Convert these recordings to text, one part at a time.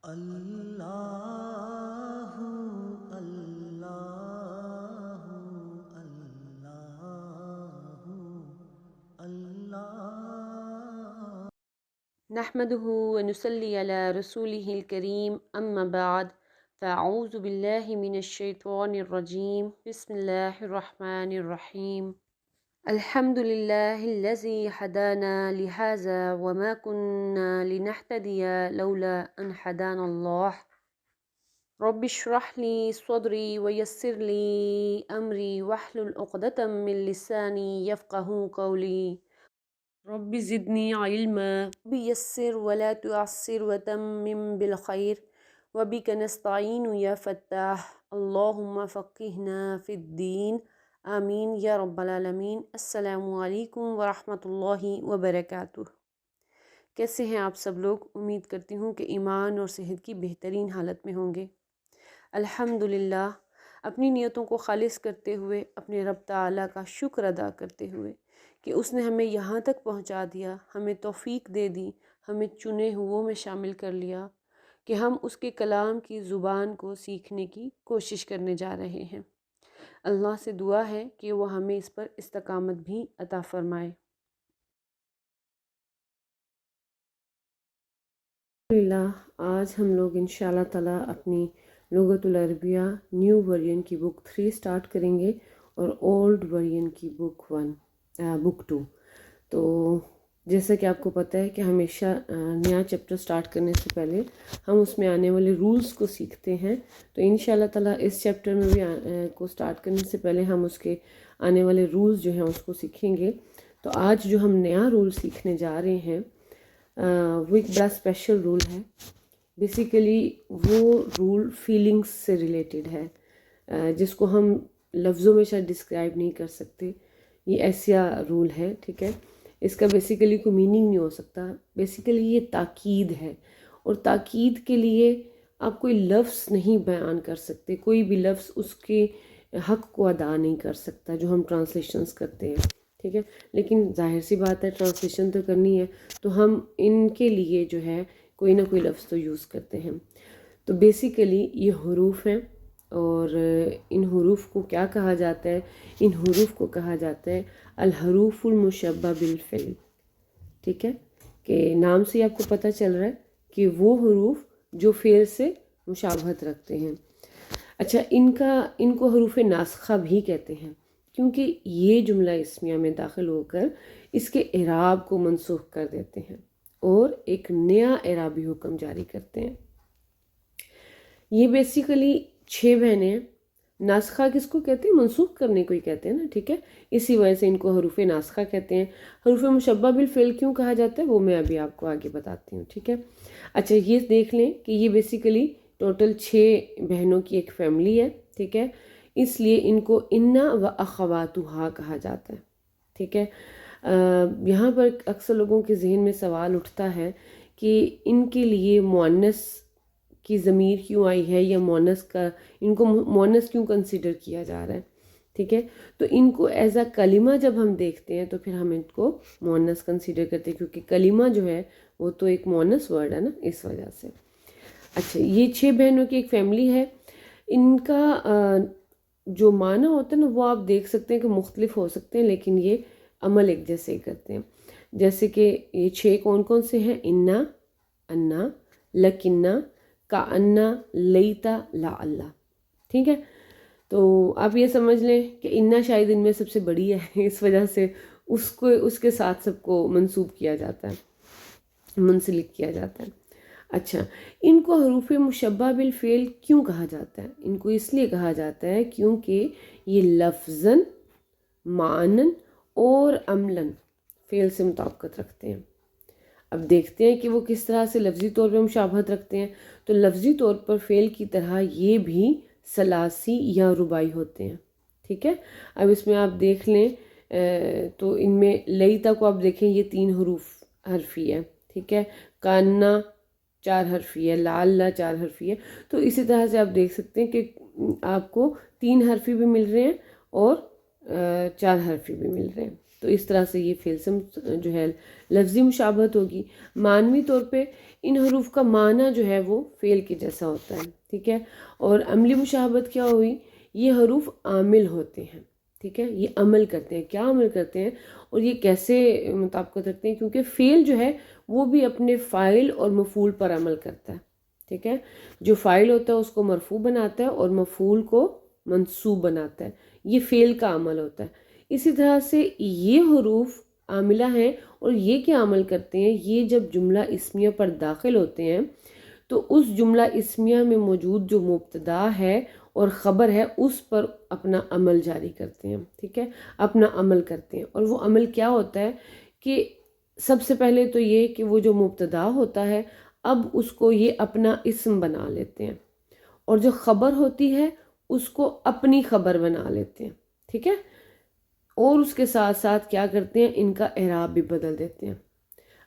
اللہ اللہ اللہ اللہ نحمده ونصلي على رسوله الكريم أما بعد فأعوذ بالله من الشيطان الرجيم بسم الله الرحمن الرحيم الحمد لله الذي هدانا لهذا وما كنا لنهتدي لولا أن هدانا الله رب اشرح لي صدري ويسر لي أمري واحلل عقدة من لساني يفقهوا قولي رب زدني علما بيسر ولا تعسر وتمم بالخير وبك نستعين يا فتاح اللهم فقهنا في الدين آمین یا رب العالمین۔ السلام علیکم ورحمۃ اللہ وبرکاتہ۔ کیسے ہیں آپ سب لوگ؟ امید کرتی ہوں کہ ایمان اور صحت کی بہترین حالت میں ہوں گے۔ الحمدللہ، اپنی نیتوں کو خالص کرتے ہوئے اپنے رب تعالیٰ کا شکر ادا کرتے ہوئے کہ اس نے ہمیں یہاں تک پہنچا دیا، ہمیں توفیق دے دی، ہمیں چنے ہوئوں میں شامل کر لیا کہ ہم اس کے کلام کی زبان کو سیکھنے کی کوشش کرنے جا رہے ہیں۔ اللہ سے دعا ہے کہ وہ ہمیں اس پر استقامت بھی عطا فرمائے۔ الحمدللہ، آج ہم لوگ انشاءاللہ تعالیٰ اپنی لغت العربیہ نیو ورژن کی بک 3 سٹارٹ کریں گے اور اولڈ ورژن کی بک 2۔ تو جیسا کہ آپ کو پتہ ہے کہ ہمیشہ نیا چیپٹر سٹارٹ کرنے سے پہلے ہم اس میں آنے والے رولز کو سیکھتے ہیں، تو انشاءاللہ تعالیٰ اس چیپٹر میں بھی کو سٹارٹ کرنے سے پہلے ہم اس کے آنے والے رولز جو ہیں اس کو سیکھیں گے۔ تو آج جو ہم نیا رول سیکھنے جا رہے ہیں وہ ایک بڑا اسپیشل رول ہے۔ بیسیکلی وہ رول فیلنگس سے ریلیٹڈ ہے، جس کو ہم لفظوں میں شاید ڈسکرائب نہیں کر سکتے۔ یہ ایسا رول ہے، ٹھیک ہے، اس کا بیسیکلی کوئی میننگ نہیں ہو سکتا۔ بیسیکلی یہ تاکید ہے، اور تاکید کے لیے آپ کوئی لفظ نہیں بیان کر سکتے، کوئی بھی لفظ اس کے حق کو ادا نہیں کر سکتا جو ہم ٹرانسلیشنز کرتے ہیں، ٹھیک ہے۔ لیکن ظاہر سی بات ہے ٹرانسلیشن تو کرنی ہے، تو ہم ان کے لیے جو ہے کوئی نہ کوئی لفظ تو یوز کرتے ہیں۔ تو بیسیکلی یہ حروف ہیں، اور ان حروف کو کیا کہا جاتا ہے؟ ان حروف کو کہا جاتا ہے الحروف المشبہ بالفعل، ٹھیک ہے، کہ نام سے ہی آپ کو پتہ چل رہا ہے کہ وہ حروف جو فعل سے مشابہت رکھتے ہیں۔ اچھا، ان کو حروف ناسخہ بھی کہتے ہیں، کیونکہ یہ جملہ اسمیہ میں داخل ہو کر اس کے اعراب کو منسوخ کر دیتے ہیں اور ایک نیا اعرابی حکم جاری کرتے ہیں۔ یہ بیسیکلی 6 بہنیں ہیں۔ ناسخہ کس کو کہتے ہیں؟ منسوخ کرنے کو ہی کہتے ہیں نا، ٹھیک ہے، اسی وجہ سے ان کو حروف ناسخہ کہتے ہیں۔ حروف مشبہ بالفعل کیوں کہا جاتا ہے وہ میں ابھی آپ کو آگے بتاتی ہوں، ٹھیک ہے۔ اچھا، یہ دیکھ لیں کہ یہ بیسیکلی ٹوٹل 6 بہنوں کی ایک فیملی ہے، ٹھیک ہے، اس لیے ان کو انا و اخواتہا کہا جاتا ہے، ٹھیک ہے۔ یہاں پر اکثر لوگوں کے ذہن میں سوال اٹھتا ہے کہ ان کے لیے مؤنث کی ضمیر کیوں آئی ہے، یا ان کو مؤنث کیوں کنسیڈر کیا جا رہا ہے، ٹھیک ہے۔ تو ان کو ایز اے کلمہ جب ہم دیکھتے ہیں تو پھر ہم ان کو مؤنث کنسیڈر کرتے ہیں، کیونکہ کلمہ جو ہے وہ تو ایک مؤنث ورڈ ہے نا، اس وجہ سے۔ اچھا، یہ 6 بہنوں کی ایک فیملی ہے۔ ان کا جو معنی ہوتا ہے نا وہ آپ دیکھ سکتے ہیں کہ مختلف ہو سکتے ہیں، لیکن یہ عمل ایک جیسے ہی کرتے ہیں۔ جیسے کہ یہ 6 کون کون سے ہیں؟ انا، انا، لکنہ، کانا، لیتا، لعل، ٹھیک ہے۔ تو آپ یہ سمجھ لیں کہ انا شاید ان میں سب سے بڑی ہے، اس وجہ سے اس کے ساتھ سب کو منسوب کیا جاتا ہے، منسلک کیا جاتا ہے۔ اچھا، ان کو حروف مشبہ بالفعل کیوں کہا جاتا ہے؟ ان کو اس لیے کہا جاتا ہے کیونکہ یہ لفظاً، معناً اور عملاً فعل سے مطابقت رکھتے ہیں۔ اب دیکھتے ہیں کہ وہ کس طرح سے لفظی طور پر مشابہت رکھتے ہیں۔ تو لفظی طور پر فعل کی طرح یہ بھی ثلاثی یا رباعی ہوتے ہیں، ٹھیک ہے۔ اب اس میں آپ دیکھ لیں تو ان میں لیتا کو آپ دیکھیں، یہ 3 حروف حرفی ہے، ٹھیک ہے۔ کانا 4 حرفی ہے، لعل 4 حرفی ہے۔ تو اسی طرح سے آپ دیکھ سکتے ہیں کہ آپ کو 3 حرفی بھی مل رہے ہیں اور 4 حرفی بھی مل رہے ہیں۔ تو اس طرح سے یہ فعل سے جو ہے لفظی مشابہت ہوگی. معنوی طور پہ ان حروف کا معنی جو ہے وہ فعل کے جیسا ہوتا ہے. ٹھیک ہے. اور عملی مشابہت کیا ہوئی؟ یہ حروف عامل ہوتے ہیں. ٹھیک ہے. یہ عمل کرتے ہیں. کیا عمل کرتے ہیں اور یہ کیسے مطابقت رکھتے ہیں؟ کیونکہ فعل جو ہے وہ بھی اپنے فاعل اور مفعول پر عمل کرتا ہے. ٹھیک ہے. جو فاعل ہوتا ہے اس کو مرفوع بناتا ہے اور مفعول کو منصوب بناتا ہے. یہ فعل کا عمل ہوتا ہے. اسی طرح سے یہ حروف عاملہ ہیں اور یہ کیا عمل کرتے ہیں؟ یہ جب جملہ اسمیہ پر داخل ہوتے ہیں تو اس جملہ اسمیہ میں موجود جو مبتدا ہے اور خبر ہے اس پر اپنا عمل جاری کرتے ہیں. ٹھیک ہے. اپنا عمل کرتے ہیں. اور وہ عمل کیا ہوتا ہے کہ سب سے پہلے تو یہ کہ وہ جو مبتدا ہوتا ہے اب اس کو یہ اپنا اسم بنا لیتے ہیں اور جو خبر ہوتی ہے اس کو اپنی خبر بنا لیتے ہیں. ٹھیک ہے. اور اس کے ساتھ ساتھ کیا کرتے ہیں؟ ان کا اعراب بھی بدل دیتے ہیں.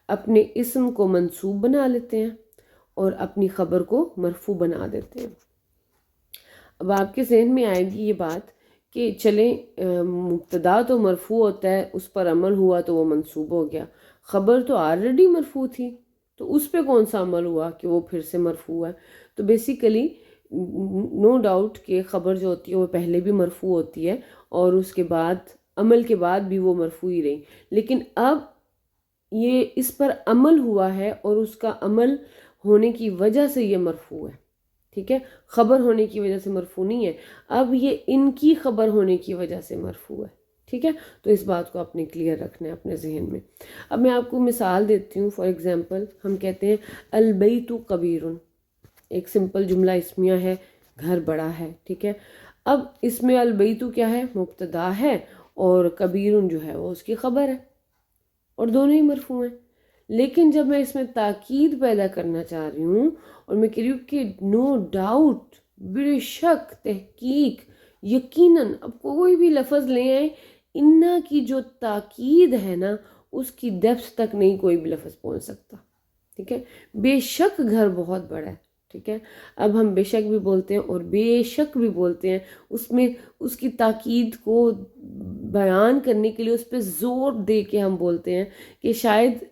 اپنے اسم کو منصوب بنا لیتے ہیں اور اپنی خبر کو مرفوع بنا دیتے ہیں. اب آپ کے ذہن میں آئے گی یہ بات کہ چلیں مبتدا تو مرفوع ہوتا ہے، اس پر عمل ہوا تو وہ منصوب ہو گیا. خبر تو آلریڈی مرفوع تھی تو اس پہ کون سا عمل ہوا کہ وہ پھر سے مرفوع ہے؟ تو بیسیکلی نو ڈاؤٹ کہ خبر جو ہوتی ہے وہ پہلے بھی مرفوع ہوتی ہے اور اس کے بعد عمل کے بعد بھی وہ مرفوع ہی رہی. لیکن اب یہ اس پر عمل ہوا ہے اور اس کا عمل ہونے کی وجہ سے یہ مرفوع ہے. ٹھیک ہے. خبر ہونے کی وجہ سے مرفوع نہیں ہے. اب یہ ان کی خبر ہونے کی وجہ سے مرفوع ہے. ٹھیک ہے. تو اس بات کو آپ نے کلیئر رکھنا ہے اپنے ذہن میں. اب میں آپ کو مثال دیتی ہوں. فار ایگزامپل ہم کہتے ہیں البیت کبیر. ایک سمپل جملہ اسمیہ ہے، گھر بڑا ہے. ٹھیک ہے. اب اس میں البیت کیا ہے؟ مبتدا ہے اور کبیر جو ہے وہ اس کی خبر ہے اور دونوں ہی مرفوع ہیں. لیکن جب میں اس میں تاکید پیدا کرنا چاہ رہی ہوں اور میں کہہ رہی ہوں کہ نو ڈاؤٹ، بے شک، تحقیق، یقیناً، اب کوئی بھی لفظ لے آئیں، انا کی جو تاکید ہے نا اس کی ڈیپتھ تک نہیں کوئی بھی لفظ پہنچ سکتا. ٹھیک ہے. بے شک گھر بہت بڑا ہے. ٹھیک ہے. اب ہم بے شک بھی بولتے ہیں اور بے شک بھی بولتے ہیں. اس میں اس کی تاکید کو بیان کرنے کے لیے اس پہ زور دے کے ہم بولتے ہیں کہ شاید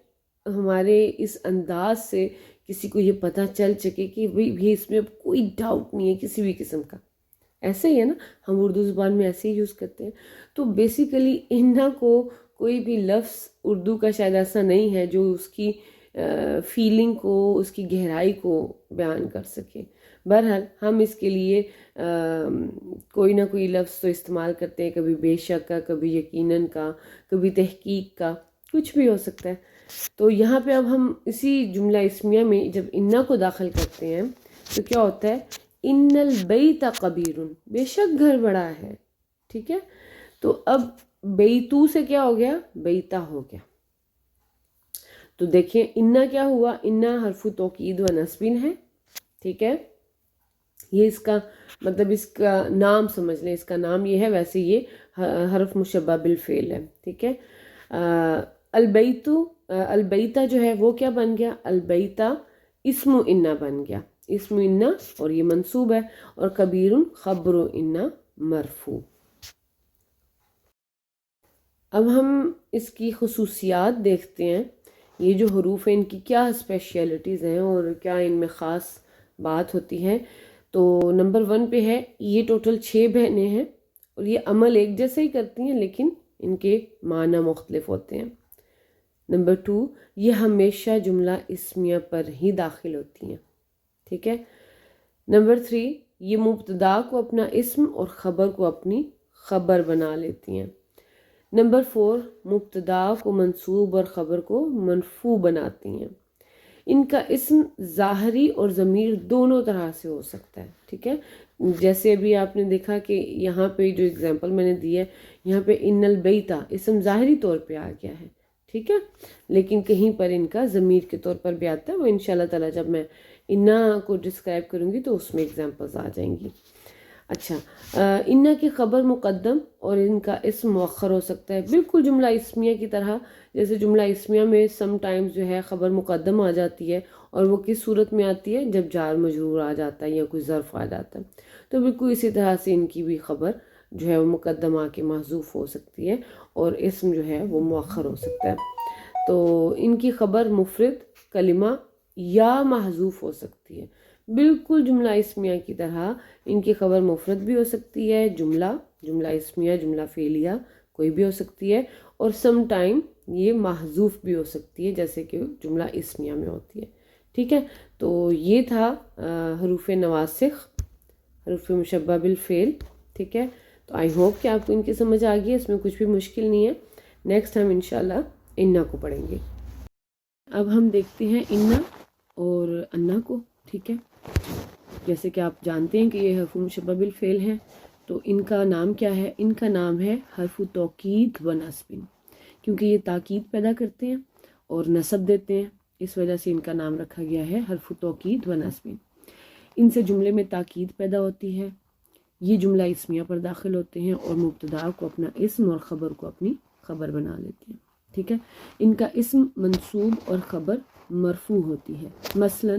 ہمارے اس انداز سے کسی کو یہ پتہ چل سکے کہ بھی اس میں کوئی ڈاؤٹ نہیں ہے کسی بھی قسم کا. ایسے ہی ہے نا، ہم اردو زبان میں ایسے ہی یوز کرتے ہیں. تو بیسیکلی انہا کو کوئی بھی لفظ اردو کا شاید ایسا نہیں ہے جو اس کی فیلنگ کو، اس کی گہرائی کو بیان کر سکے. بہرحال ہم اس کے لیے کوئی نہ کوئی لفظ تو استعمال کرتے ہیں، کبھی بے شک کا، کبھی یقیناً کا، کبھی تحقیق کا، کچھ بھی ہو سکتا ہے. تو یہاں پہ اب ہم اسی جملہ اسمیہ میں جب انا کو داخل کرتے ہیں تو کیا ہوتا ہے؟ ان البیت کبیر، بے شک گھر بڑا ہے. ٹھیک ہے. تو اب بیتو سے کیا ہو گیا؟ بیتا ہو گیا. تو دیکھیں انا کیا ہوا؟ انا حرف توکید و نصب ہے. ٹھیک ہے. یہ اس کا مطلب، اس کا نام سمجھ لیں، اس کا نام یہ ہے. ویسے یہ حرف مشبہ بالفعل ہے. ٹھیک ہے. البیتا جو ہے وہ کیا بن گیا؟ البیتا اسم انا بن گیا. اسم انا اور یہ منصوب ہے، اور کبیر خبر انا مرفوع. اب ہم اس کی خصوصیات دیکھتے ہیں. یہ جو حروف ہیں ان کی کیا اسپیشلٹیز ہیں اور کیا ان میں خاص بات ہوتی ہے. تو نمبر 1 پہ ہے، یہ ٹوٹل 6 بہنیں ہیں اور یہ عمل ایک جیسا ہی کرتی ہیں لیکن ان کے معنی مختلف ہوتے ہیں. نمبر 2، یہ ہمیشہ جملہ اسمیہ پر ہی داخل ہوتی ہیں. ٹھیک ہے. نمبر 3، یہ مبتدا کو اپنا اسم اور خبر کو اپنی خبر بنا لیتی ہیں. نمبر 4، مبتدا کو منصوب اور خبر کو مرفوع بناتی ہیں. ان کا اسم ظاہری اور ضمیر دونوں طرح سے ہو سکتا ہے. ٹھیک ہے. جیسے ابھی آپ نے دیکھا کہ یہاں پہ جو اگزامپل میں نے دی ہے، یہاں پہ ان البیتا اسم ظاہری طور پہ آ گیا ہے. ٹھیک ہے. لیکن کہیں پر ان کا ضمیر کے طور پر بھی آتا ہے. وہ انشاءاللہ تعالی جب میں انا کو ڈسکرائب کروں گی تو اس میں اگزامپلز آ جائیں گی. اچھا، انا کی خبر مقدم اور ان کا اسم مؤخر ہو سکتا ہے، بالکل جملہ اسمیہ کی طرح. جیسے جملہ اسمیہ میں سم ٹائمز جو ہے خبر مقدم آ جاتی ہے، اور وہ کس صورت میں آتی ہے؟ جب جار مجرور آ جاتا ہے یا کوئی ظرف آ جاتا ہے. تو بالکل اسی طرح سے ان کی بھی خبر جو ہے وہ مقدم آ کے محذوف ہو سکتی ہے اور اسم جو ہے وہ مؤخر ہو سکتا ہے. تو ان کی خبر مفرد کلمہ یا محذوف ہو سکتی ہے. بالکل جملہ اسمیہ کی طرح ان کی خبر مفرد بھی ہو سکتی ہے، جملہ اسمیہ، جملہ فعلیہ کوئی بھی ہو سکتی ہے، اور سم ٹائم یہ محذوف بھی ہو سکتی ہے جیسے کہ جملہ اسمیہ میں ہوتی ہے. ٹھیک ہے، تو یہ تھا حروف نواسخ، حروف مشبہ بالفعل. ٹھیک ہے، تو آئی ہوپ کہ آپ کو ان کی سمجھ آ گئی ہے، اس میں کچھ بھی مشکل نہیں ہے. نیکسٹ ہم انشاءاللہ انا کو پڑھیں گے. اب ہم دیکھتے ہیں انا اور انا کو. ٹھیک ہے، جیسے کہ آپ جانتے ہیں کہ یہ حروف مشبہ بالفعل ہیں، تو ان کا نام کیا ہے؟ ان کا نام ہے حرف توکید و نصب، کیونکہ یہ تاکید پیدا کرتے ہیں اور نصب دیتے ہیں، اس وجہ سے ان کا نام رکھا گیا ہے حرف توکید و نصب. ان سے جملے میں تاکید پیدا ہوتی ہے، یہ جملہ اسمیہ پر داخل ہوتے ہیں اور مبتدا کو اپنا اسم اور خبر کو اپنی خبر بنا لیتے ہیں. ٹھیک ہے، ان کا اسم منصوب اور خبر مرفوع ہوتی ہے. مثلا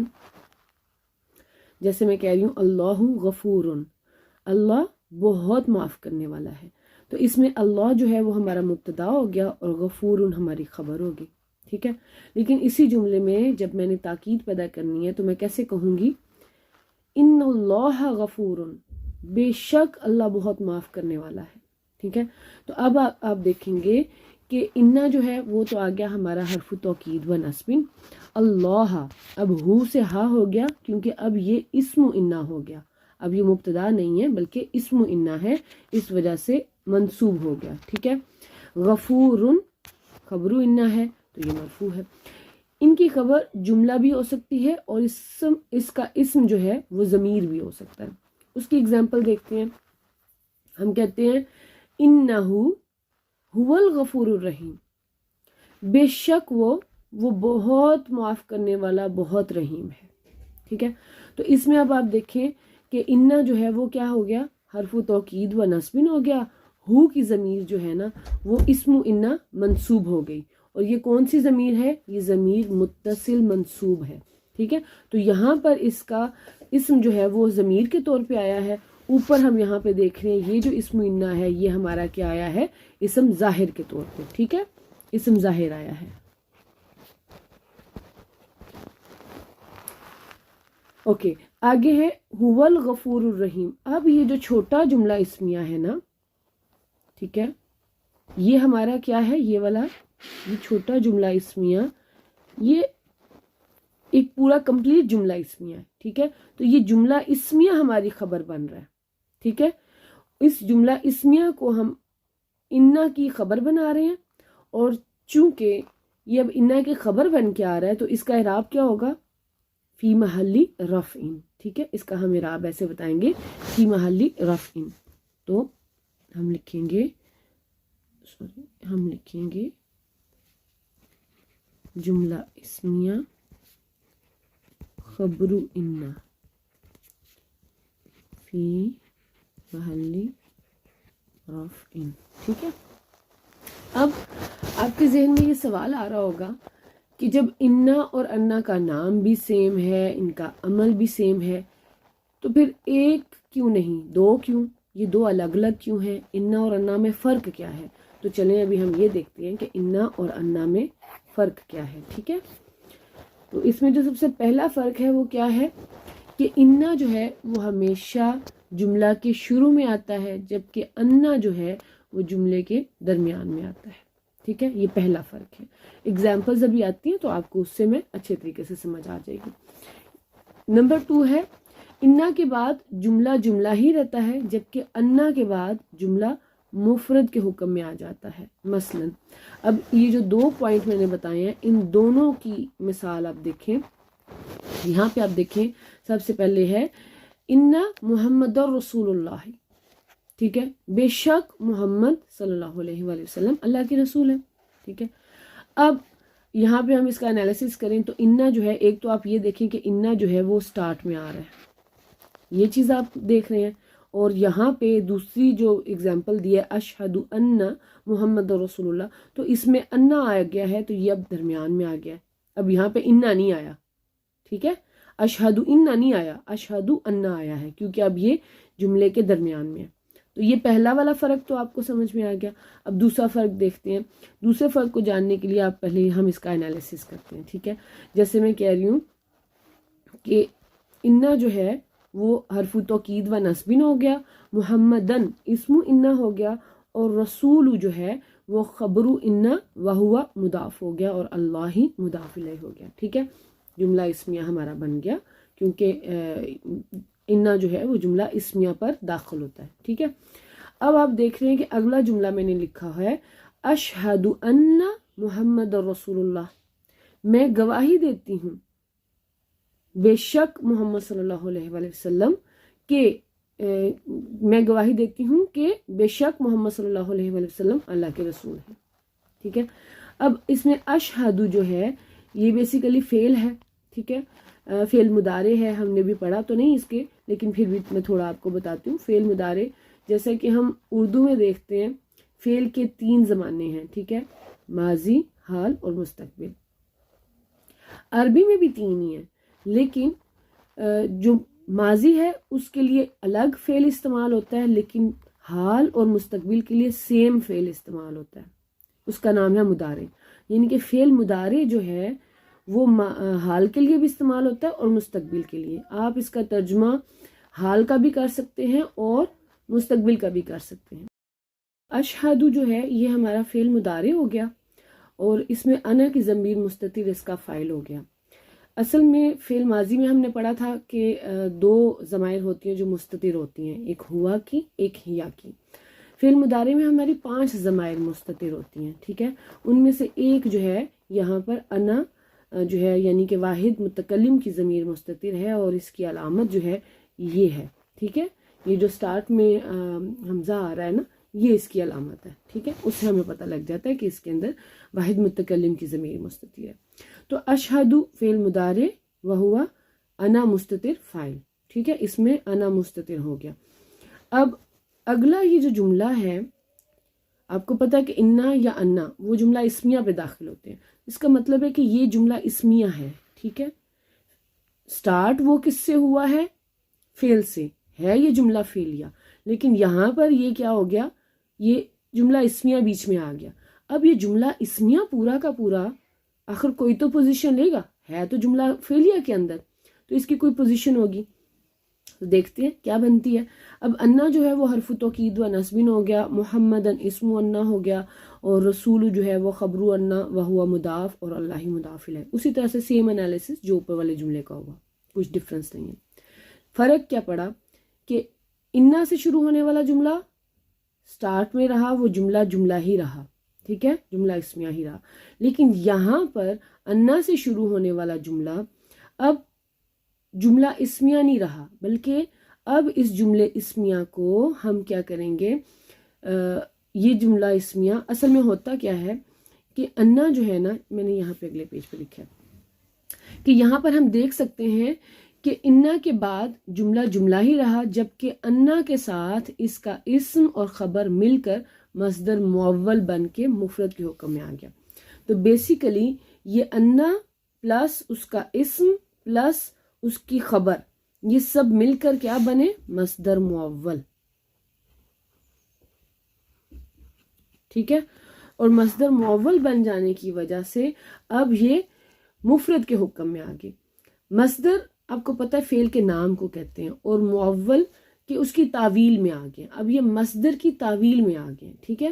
جیسے میں کہہ رہی ہوں اللہ غفور، اللہ بہت معاف کرنے والا ہے، تو اس میں اللہ جو ہے وہ ہمارا مبتدا ہو گیا اور غفور ہماری خبر ہوگی. ٹھیک ہے، لیکن اسی جملے میں جب میں نے تاکید پیدا کرنی ہے تو میں کیسے کہوں گی؟ ان اللہ غفور، بے شک اللہ بہت معاف کرنے والا ہے. ٹھیک ہے، تو اب آپ دیکھیں گے کہ انا جو ہے وہ تو آ گیا ہمارا حرف توکید و نصب. اللہ اب ہو سے ہا ہو گیا کیونکہ اب یہ اسم انا ہو گیا، اب یہ مبتدا نہیں ہے بلکہ اسم انا ہے، اس وجہ سے منصوب ہو گیا. ٹھیک ہے، غفور خبر انا ہے تو یہ مرفوع ہے. ان کی خبر جملہ بھی ہو سکتی ہے اور اس کا اسم جو ہے وہ ضمیر بھی ہو سکتا ہے. اس کی اگزامپل دیکھتے ہیں. ہم کہتے ہیں انہو هو الغفور الرحیم، بے شک وہ بہت معاف کرنے والا، بہت رحیم ہے. ٹھیک ہے، تو اس میں اب آپ دیکھیں کہ انا جو ہے وہ کیا ہو گیا؟ حرف توکید و نصب ہو گیا. ہو کی ضمیر جو ہے نا وہ اسم انا منصوب ہو گئی، اور یہ کون سی ضمیر ہے؟ یہ ضمیر متصل منصوب ہے. ٹھیک ہے، تو یہاں پر اس کا اسم جو ہے وہ ضمیر کے طور پہ آیا ہے. اوپر ہم یہاں پہ دیکھ رہے ہیں یہ جو اسم انا ہے یہ ہمارا کیا آیا ہے؟ اسم ظاہر کے طور پہ. ٹھیک ہے، اسم ظاہر آیا ہے. اوکے، آگے ہے هو الغفور الرحیم. اب یہ جو چھوٹا جملہ اسمیہ ہے نا، ٹھیک ہے، یہ ہمارا کیا ہے؟ یہ والا یہ چھوٹا جملہ اسمیہ یہ ایک پورا کمپلیٹ جملہ اسمیہ ہے. ٹھیک ہے، تو یہ جملہ اسمیہ ہماری خبر بن رہا ہے. ٹھیک ہے، اس جملہ اسمیہ کو ہم انا کی خبر بنا رہے ہیں، اور چونکہ یہ اب انا کی خبر بن کے آ رہا ہے تو اس کا اعراب کیا ہوگا؟ فی محلی رفع. ٹھیک ہے، اس کا ہم اعراب ایسے بتائیں گے فی محلی رفع. تو ہم لکھیں گے جملہ اسمیہ خبر انا فی محلی رفع. ٹھیک ہے، اب آپ کے ذہن میں یہ سوال آ رہا ہوگا کہ جب انا اور انا کا نام بھی سیم ہے، ان کا عمل بھی سیم ہے، تو پھر ایک کیوں نہیں، دو کیوں؟ یہ دو الگ الگ کیوں ہیں؟ انا اور انا میں فرق کیا ہے؟ تو چلیں ابھی ہم یہ دیکھتے ہیں کہ انا اور انا میں فرق کیا ہے. ٹھیک ہے، تو اس میں جو سب سے پہلا فرق ہے وہ کیا ہے کہ انا جو ہے وہ ہمیشہ جملہ کے شروع میں آتا ہے، جبکہ انا جو ہے وہ جملے کے درمیان میں آتا ہے. ٹھیک ہے، یہ پہلا فرق ہے. اگزامپلز ابھی آتی ہیں تو آپ کو اس سے میں اچھے طریقے سے سمجھ آ جائے گی. نمبر 2 ہے انا کے بعد جملہ ہی رہتا ہے، جبکہ انا کے بعد جملہ مفرد کے حکم میں آ جاتا ہے. مثلا اب یہ جو 2 پوائنٹ میں نے بتائے ہیں ان دونوں کی مثال آپ دیکھیں. یہاں پہ آپ دیکھیں سب سے پہلے ہے انا محمد رسول اللہ. ٹھیک ہے، بے شک محمد صلی اللہ علیہ وآلہ وسلم اللہ کے رسول ہے. ٹھیک ہے، اب یہاں پہ ہم اس کا انالیسس کریں تو انا جو ہے، ایک تو آپ یہ دیکھیں کہ انا جو ہے وہ سٹارٹ میں آ رہا ہے، یہ چیز آپ دیکھ رہے ہیں. اور یہاں پہ دوسری جو اگزامپل دی ہے اشہد ان محمد رسول اللہ، تو اس میں انا آ گیا ہے تو یہ اب درمیان میں آ گیا ہے. اب یہاں پہ انا نہیں آیا. ٹھیک ہے، اشہد انا نہیں آیا، اشہد انا آیا ہے کیونکہ اب یہ جملے کے درمیان میں ہے. تو یہ پہلا والا فرق تو آپ کو سمجھ میں آ گیا. اب دوسرا فرق دیکھتے ہیں. دوسرے فرق کو جاننے کے لیے آپ پہلے ہم اس کا انالیسس کرتے ہیں. ٹھیک ہے, جیسے میں کہہ رہی ہوں کہ انا جو ہے وہ حرف توکید و نصبن ہو گیا, محمدن اسم انا ہو گیا, اور رسول جو ہے وہ خبر انا وہوا مضاف ہو گیا, اور اللہ ہی مضاف الیہ ہو گیا. ٹھیک ہے, جملہ اسمیہ ہمارا بن گیا کیونکہ انا جو ہے وہ جملہ اسمیہ پر داخل ہوتا ہے. ٹھیک ہے, اب آپ دیکھ رہے ہیں کہ اگلا جملہ میں نے لکھا ہے اشہد ان محمد رسول اللہ, میں گواہی دیتی ہوں بے شک محمد صلی اللہ علیہ وآلہ وسلم کہ میں گواہی دیتی ہوں کہ بے شک محمد صلی اللہ علیہ وآلہ وسلم اللہ کے رسول ہیں. ٹھیک ہے, اب اس میں اشہد جو ہے یہ بیسیکلی فعل ہے. ٹھیک ہے, فعل مضارع ہے, ہم نے بھی پڑھا تو نہیں اس کے, لیکن پھر بھی میں تھوڑا آپ کو بتاتی ہوں. فعل مضارع جیسا کہ ہم اردو میں دیکھتے ہیں فعل کے 3 زمانے ہیں. ٹھیک ہے, ماضی, حال اور مستقبل. عربی میں بھی 3 ہی ہیں, لیکن جو ماضی ہے اس کے لیے الگ فعل استعمال ہوتا ہے, لیکن حال اور مستقبل کے لیے سیم فعل استعمال ہوتا ہے, اس کا نام ہے مضارع. یعنی کہ فعل مضارع جو ہے وہ حال کے لیے بھی استعمال ہوتا ہے اور مستقبل کے لیے. آپ اس کا ترجمہ حال کا بھی کر سکتے ہیں اور مستقبل کا بھی کر سکتے ہیں. اشہد جو ہے یہ ہمارا فعل مضارع ہو گیا, اور اس میں انا کی ضمیر مستتر اس کا فاعل ہو گیا. اصل میں فعل ماضی میں ہم نے پڑھا تھا کہ 2 ضمائر ہوتی ہیں جو مستتر ہوتی ہیں, ایک ہوا کی ایک ہیا کی. فعل مضارع میں ہماری 5 ضمائر مستتر ہوتی ہیں. ٹھیک ہے, ان میں سے ایک جو ہے یہاں پر انا جو ہے یعنی کہ واحد متکلم کی ضمیر مستتر ہے, اور اس کی علامت جو ہے یہ ہے. ٹھیک ہے, یہ جو سٹارٹ میں حمزہ آ رہا ہے نا, یہ اس کی علامت ہے. ٹھیک ہے, اس سے ہمیں پتہ لگ جاتا ہے کہ اس کے اندر واحد متکلم کی ضمیر مستتر ہے. تو اشہد فعل مضارع وہوا انا مستتر فاعل. ٹھیک ہے, اس میں انا مستتر ہو گیا. اب اگلا یہ جو جملہ ہے, آپ کو پتہ ہے کہ انا یا انا وہ جملہ اسمیہ پہ داخل ہوتے ہیں. اس کا مطلب ہے کہ یہ جملہ اسمیہ ہے. ٹھیک ہے, سٹارٹ وہ کس سے ہوا ہے, فعل سے ہے یہ جملہ فعلیہ, لیکن یہاں پر یہ کیا ہو گیا, یہ جملہ اسمیہ بیچ میں آ گیا. اب یہ جملہ اسمیہ پورا کا پورا آخر کوئی تو پوزیشن لے گا, ہے تو جملہ فعلیہ کے اندر, تو اس کی کوئی پوزیشن ہوگی. تو دیکھتے ہیں کیا بنتی ہے. اب انا جو ہے وہ حرف توکید و نصبن ہو گیا, محمدن اسم انا ہو گیا, اور رسول جو ہے وہ خبر انا وہوا مضاف اور اللہ مضاف الیہ. اسی طرح سے سیم انالیسس جو اوپر والے جملے کا ہوا, کچھ ڈفرنس نہیں ہے. فرق کیا پڑا کہ انا سے شروع ہونے والا جملہ سٹارٹ میں رہا, وہ جملہ جملہ ہی رہا. ٹھیک ہے, جملہ اسمیہ ہی رہا. لیکن یہاں پر انا سے شروع ہونے والا جملہ اب جملہ اسمیہ نہیں رہا, بلکہ اب اس جملے اسمیہ کو ہم کیا کریں گے, یہ جملہ اسمیہ اصل میں ہوتا کیا ہے کہ انا جو ہے نا, میں نے یہاں پہ اگلے پیج پہ لکھا ہے کہ یہاں پر ہم دیکھ سکتے ہیں کہ انا کے بعد جملہ جملہ ہی رہا, جبکہ انا کے ساتھ اس کا اسم اور خبر مل کر مصدر معول بن کے مفرد کے حکم میں آ گیا. تو بیسیکلی یہ انا پلس اس کا اسم پلس اس کی خبر, یہ سب مل کر کیا بنے, مصدر معول. ٹھیک ہے, اور مصدر معول بن جانے کی وجہ سے اب یہ مفرد کے حکم میں آ گئے. مصدر آپ کو پتہ ہے فعل کے نام کو کہتے ہیں, اور معول کہ اس کی تعویل میں آ گئے. اب یہ مصدر کی تعویل میں آ گئے. ٹھیک ہے,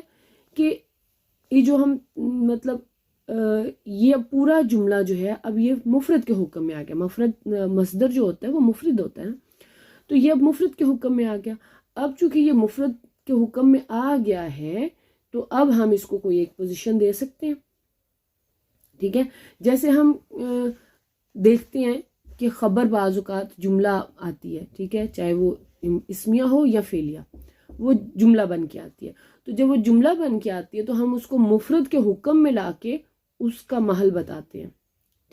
کہ یہ جو ہم مطلب یہ پورا جملہ جو ہے اب یہ مفرد کے حکم میں آ گیا. مصدر جو ہوتا ہے وہ مفرد ہوتا ہے نا, تو یہ اب مفرد کے حکم میں آ گیا. اب چونکہ یہ مفرد کے حکم میں آ گیا ہے تو اب ہم اس کو کوئی ایک پوزیشن دے سکتے ہیں. ٹھیک ہے, جیسے ہم دیکھتے ہیں کہ خبر بعض اوقات جملہ آتی ہے. ٹھیک ہے, چاہے وہ اسمیہ ہو یا فعلیہ, وہ جملہ بن کے آتی ہے. تو جب وہ جملہ بن کے آتی ہے تو ہم اس کو مفرد کے حکم میں لا کے اس کا محل بتاتے ہیں.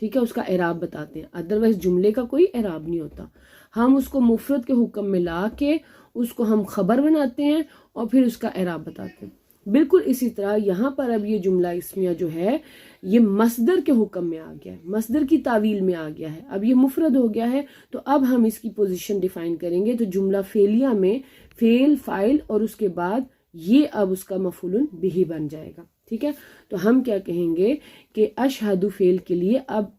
ٹھیک ہے, اس کا اعراب بتاتے ہیں. ادروائز جملے کا کوئی اعراب نہیں ہوتا. ہم اس کو مفرد کے حکم میں لا کے اس کو ہم خبر بناتے ہیں اور پھر اس کا اعراب بتاتے ہیں. بالکل اسی طرح یہاں پر اب یہ جملہ اسمیہ جو ہے یہ مصدر کے حکم میں آ گیا ہے، مصدر کی تعویل میں آ گیا ہے، اب یہ مفرد ہو گیا ہے، تو اب ہم اس کی پوزیشن ڈیفائن کریں گے۔ تو جملہ فعلیہ میں فعل، فاعل اور اس کے بعد یہ اب اس کا مفعول بہ بن جائے گا، ٹھیک ہے۔ تو ہم کیا کہیں گے کہ اشہد فعل کے لیے اب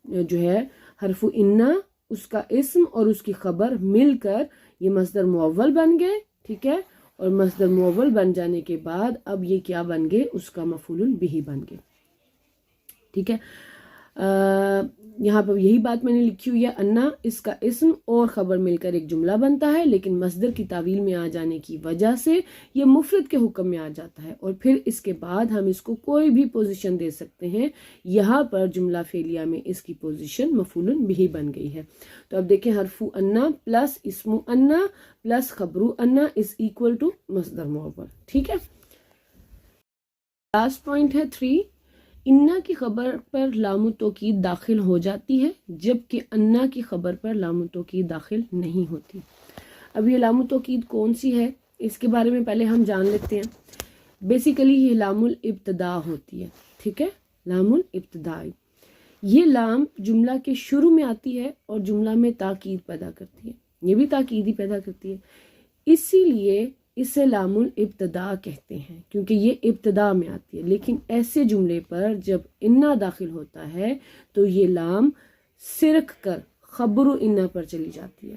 جو ہے حرف انا، اس کا اسم اور اس کی خبر مل کر یہ مصدر معول بن گئے، ٹھیک ہے، اور مصدر معول بن جانے کے بعد اب یہ کیا بن گئے، اس کا مفعول بہ بن گئے، ٹھیک ہے۔ یہاں پر یہی بات میں نے لکھی ہوئی ہے، انا اس کا اسم اور خبر مل کر ایک جملہ بنتا ہے، لیکن مصدر کی تعویل میں آ جانے کی وجہ سے یہ مفرد کے حکم میں آ جاتا ہے، اور پھر اس کے بعد ہم اس کو کوئی بھی پوزیشن دے سکتے ہیں۔ یہاں پر جملہ فعلیہ میں اس کی پوزیشن مفعول بہ بن گئی ہے۔ تو اب دیکھیں، حرف انا پلس اسم انا پلس خبر انا از ایکول ٹو مصدر معول، ٹھیک ہے۔ لاسٹ پوائنٹ ہے 3، انا کی خبر پر لام التوکید داخل ہو جاتی ہے جبکہ انا کی خبر پر لام التوکید داخل نہیں ہوتی۔ اب یہ لام التوکید کون سی ہے، اس کے بارے میں پہلے ہم جان لیتے ہیں۔ بیسیکلی یہ لام الابتدا ہوتی ہے، ٹھیک ہے، لام الابتدائی۔ یہ لام جملہ کے شروع میں آتی ہے اور جملہ میں تاکید پیدا کرتی ہے، یہ بھی تاکید ہی پیدا کرتی ہے، اسی لیے اسے لام الابتدا کہتے ہیں کیونکہ یہ ابتدا میں آتی ہے۔ لیکن ایسے جملے پر جب انا داخل ہوتا ہے تو یہ لام سرک کر خبر انا پر چلی جاتی ہے،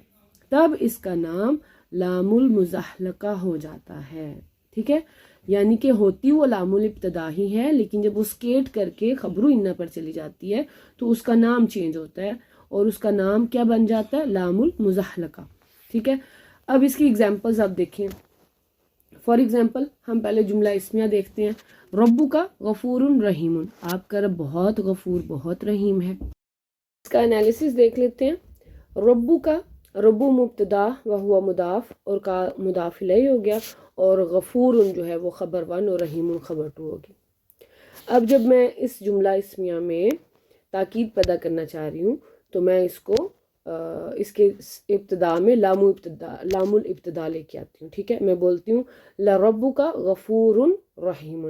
تب اس کا نام لام المزحلقہ ہو جاتا ہے، ٹھیک ہے۔ یعنی کہ ہوتی وہ لام الابتدا ہی ہے، لیکن جب وہ اسکیٹ کر کے خبر انا پر چلی جاتی ہے تو اس کا نام چینج ہوتا ہے اور اس کا نام کیا بن جاتا ہے، لام المزحلقہ، ٹھیک ہے۔ اب اس کی ایگزامپلز آپ دیکھیں۔ فار ایگزامپل ہم پہلے جملہ اسمیہ دیکھتے ہیں، ربو کا غفور رحیم، آپ کا رب بہت غفور بہت رحیم ہے۔ اس کا انالیسس دیکھ لیتے ہیں۔ ربو کا، ربو مبتدا و ہوا مضاف اور کا مضاف الیہ ہو گیا، اور غفور جو ہے وہ خبر 1 اور رحیم خبر 2 ہوگی۔ اب جب میں اس جملہ اسمیہ میں تاکید پیدا کرنا چاہ رہی ہوں تو میں اس کو اس کے ابتدا میں لام الابتدا لے کے آتی ہوں، ٹھیک ہے۔ میں بولتی ہوں لربک غفور رحیم،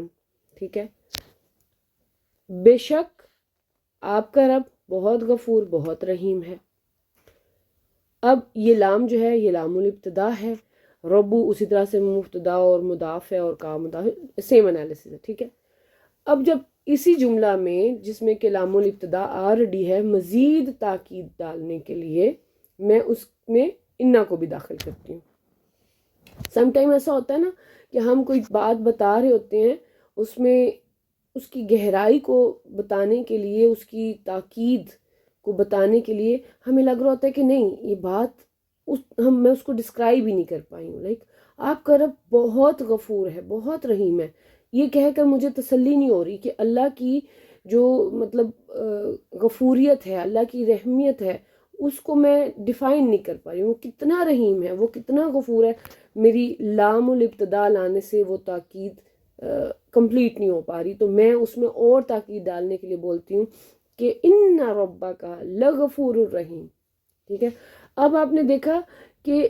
ٹھیک ہے، بے شک آپ کا رب بہت غفور بہت رحیم ہے۔ اب یہ لام جو ہے یہ لام الابتدا ہے، ربو اسی طرح سے مبتدا اور مضاف ہے اور کا مضاف، سیم انالیسس ہے، ٹھیک ہے۔ اب جب اسی جملہ میں جس میں کہ لام الابتدا آلریڈی ہے، مزید تاکید ڈالنے کے لیے میں اس میں انا کو بھی داخل کرتی ہوں۔ سم ٹائم ایسا ہوتا ہے نا کہ ہم کوئی بات بتا رہے ہوتے ہیں، اس میں اس کی گہرائی کو بتانے کے لیے، اس کی تاکید کو بتانے کے لیے ہمیں لگ رہا ہوتا ہے کہ نہیں یہ بات میں اس کو ڈسکرائب ہی نہیں کر پائی ہوں، لائک آپ کا رب بہت غفور ہے بہت رحیم ہے، یہ کہہ کر مجھے تسلی نہیں ہو رہی کہ اللہ کی جو مطلب غفوریت ہے، اللہ کی رحمیت ہے، اس کو میں ڈیفائن نہیں کر پا رہی ہوں، وہ کتنا رحیم ہے، وہ کتنا غفور ہے، میری لام الابتدا لانے سے وہ تاکید کمپلیٹ نہیں ہو پا رہی، تو میں اس میں اور تاکید ڈالنے کے لیے بولتی ہوں کہ ان ربک لغفور الرحیم، ٹھیک ہے۔ اب آپ نے دیکھا کہ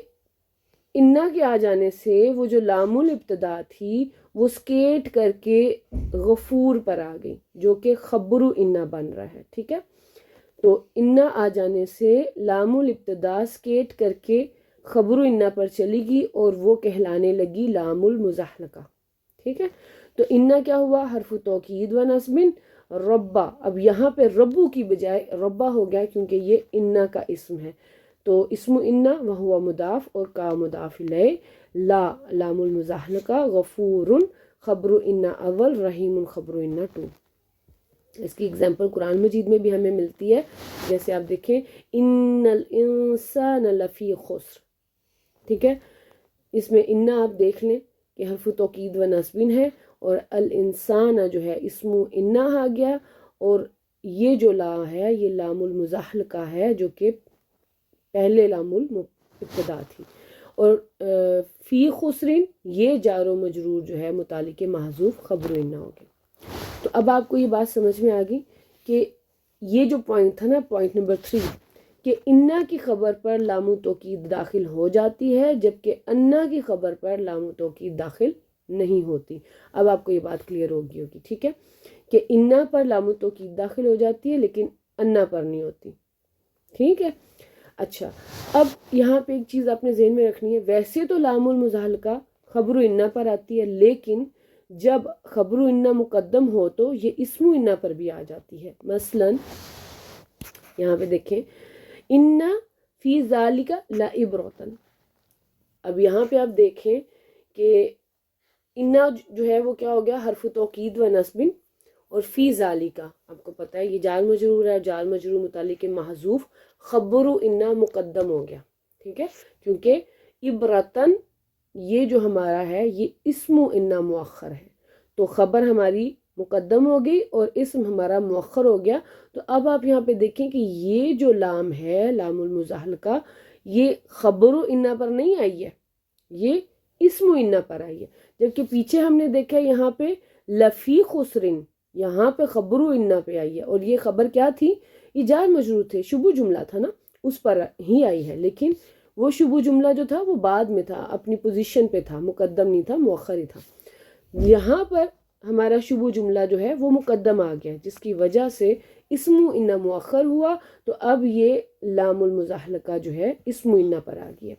انا کے آ جانے سے وہ جو لام الابتدا تھی وہ سکیٹ کر کے غفور پر آ گئی، جو کہ خبر انا بن رہا ہے، ٹھیک ہے۔ تو انا آ جانے سے لام الابتدا سکیٹ کر کے خبر انا پر چلی گئی اور وہ کہلانے لگی لام المزحلقہ، ٹھیک ہے۔ تو انا کیا ہوا، حرف توکید و نصب ربا، اب یہاں پہ ربو کی بجائے ربا ہو گیا کیونکہ یہ انا کا اسم ہے، تو اسم انا وہو مضاف اور کا مضاف الیہ، لا لام المزحلقہ، غفور خبر انا اول، رحیم خبر انا 2۔ اس کی اگزامپل قرآن مجید میں بھی ہمیں ملتی ہے، جیسے آپ دیکھیں ان الانسان لفی خسر، ٹھیک ہے۔ اس میں انا آپ دیکھ لیں کہ حرف توکید و نصب ہے اور الانسان جو ہے اسم انا آ گیا، اور یہ جو لا ہے یہ لام المزحلقہ ہے جو کہ پہلے لام الابتدا تھی، اور فی خسرین یہ جار و مجرور جو ہے متعلق محذوف خبر انا ہو گیا۔ تو اب آپ کو یہ بات سمجھ میں آ گئی کہ یہ جو پوائنٹ تھا نا، پوائنٹ نمبر 3، کہ انا کی خبر پر لام توکید داخل ہو جاتی ہے جبکہ انا کی خبر پر لام توکید داخل نہیں ہوتی. اب آپ کو یہ بات کلیئر ہوگی ٹھیک ہے کہ انا پر لام التوکید داخل ہو جاتی ہے لیکن انا پر نہیں ہوتی. ٹھیک ہے. اچھا اب یہاں پہ ایک چیز آپ نے ذہن میں رکھنی ہے، ویسے تو لام المزاحلقہ خبر و انا پر آتی ہے، لیکن جب خبر و انا مقدم ہو تو یہ اسم و انا پر بھی آ جاتی ہے. مثلا یہاں پہ دیکھیں انا فی ذالک لعبرۃ. اب یہاں پہ آپ دیکھیں کہ انا جو ہے وہ کیا ہو گیا، حرف توکید و نصب، اور فی ذالک آپ کو پتہ ہے یہ جار مجرور ہے، جار مجرور متعلق محذوف، خبر و انا مقدم ہو گیا. ٹھیک ہے، کیونکہ عبرتن یہ جو ہمارا ہے یہ اسم و انا مؤخر ہے، تو خبر ہماری مقدم ہو گئی اور اسم ہمارا مؤخر ہو گیا. تو اب آپ یہاں پہ دیکھیں کہ یہ جو لام ہے لام المزاحلقہ یہ خبر و انا پر نہیں آئی ہے، یہ اسم و انا پر آئی ہے. جبکہ پیچھے ہم نے دیکھا یہاں پہ لفی خسرن، یہاں پہ خبر و انا پہ آئی ہے، اور یہ خبر کیا تھی، یہ جار مجرور تھے، شبو جملہ تھا نا، اس پر ہی آئی ہے. لیکن وہ شبو جملہ جو تھا وہ بعد میں تھا، اپنی پوزیشن پہ تھا، مقدم نہیں تھا، مؤخر ہی تھا. یہاں پر ہمارا شبو جملہ جو ہے وہ مقدم آ گیا، جس کی وجہ سے اسم و انا مؤخر ہوا. تو اب یہ لام المزاحلقہ جو ہے اسم و انا پر آ گیا.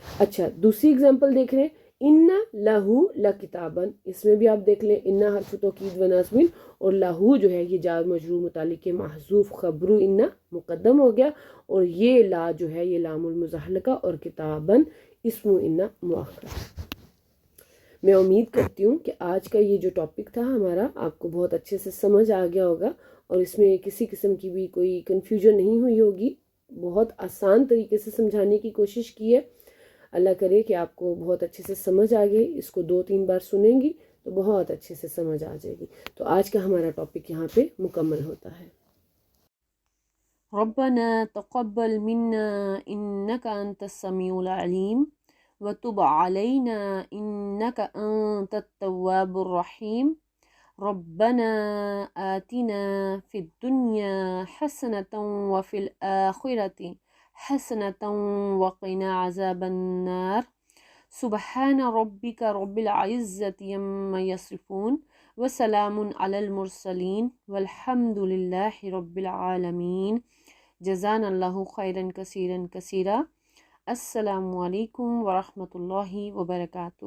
اچھا دوسری اگزامپل دیکھ رہے ہیں، انا لہو لکتابن. اس میں بھی آپ دیکھ لیں انا حرف توکید و نصب اور لہو جو ہے یہ جار مجرور متعلق محذوف، خبر و انا مقدم ہو گیا، اور یہ لا جو ہے یہ لام المزاحلقہ اور کتابن اسم و انا مؤخر. میں امید کرتی ہوں کہ آج کا یہ جو ٹاپک تھا ہمارا آپ کو بہت اچھے سے سمجھ آ گیا ہوگا، اور اس میں کسی قسم کی بھی کوئی کنفیوژن نہیں ہوئی ہوگی. بہت آسان طریقے سے سمجھانے کی کوشش کی ہے. اللہ کرے کہ آپ کو بہت اچھے سے سمجھ آ گئی. اس کو 2-3 بار سنیں گی تو بہت اچھے سے سمجھ آ جائے گی. تو آج کا ہمارا ٹاپک یہاں پہ مکمل ہوتا ہے. ربنا تقبل منا انك انت السميع العليم وتب علينا انك انت التواب الرحيم. ربنا آتنا في الدنيا حسنة وفي الآخرة حسنة وقنا عذاب النار. سبحان ربك رب العزة عما يصفون وسلام على المرسلين والحمد لله رب العالمين. جزانا الله خيرا كثيرا كثيرا. السلام علیکم ورحمۃ اللہ وبرکاتہ.